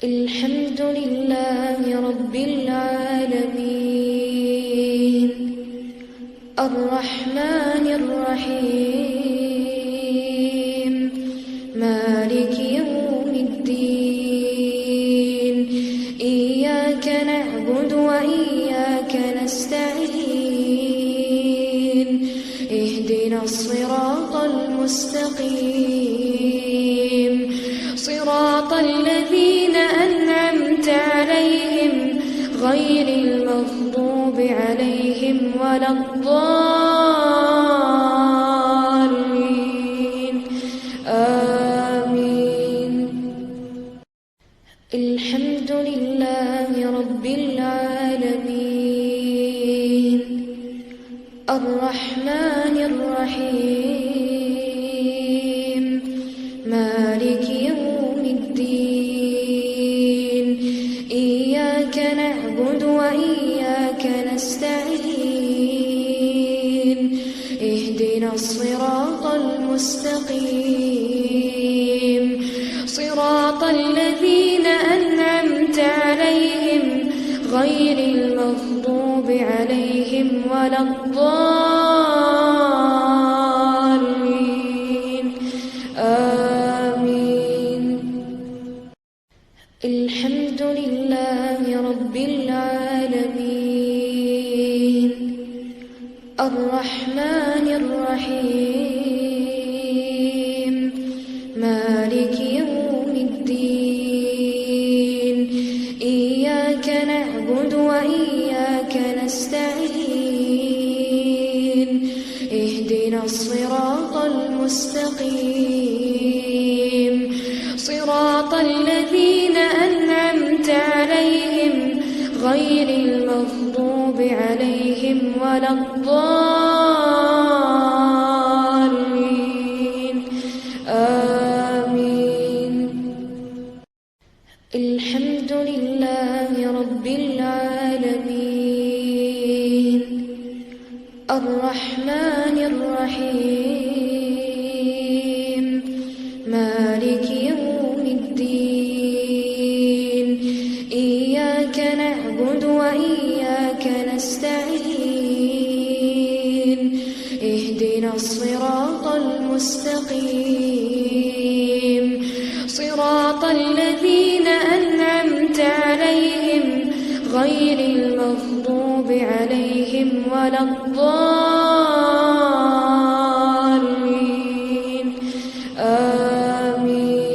الحمد لله رب العالمين الرحمن الرحيم مالك يوم الدين إياك نعبد وإياك نستعين اهدنا الصراط المستقيم صراط الذين أنعمت عليهم غير المغضوب عليهم ولا الضالين آمين. الحمد لله رب العالمين الرحمن الرحيم مالك يوم الدين إياك نعبد وإياك نستعين اهدنا الصراط المستقيم صراط الذين أنعمت عليهم غير المغضوب عليهم ولا الضالين آمين. الحمد لله رب العالمين الرحمن الرحيم مالك يوم الدين إياك نعبد وإياك نستعين اهدنا الصراط المستقيم صراط الذين أنعمت عليهم غير المغضوب عليهم ولا الضالين آمين. الحمد لله رب العالمين الرحمن الرحيم مالك يوم الدين إياك نعبد وإياك نستعين اهدنا الصراط المستقيم صراط الذين أنعمت عليهم غير المغضوب عليهم ولا الضالين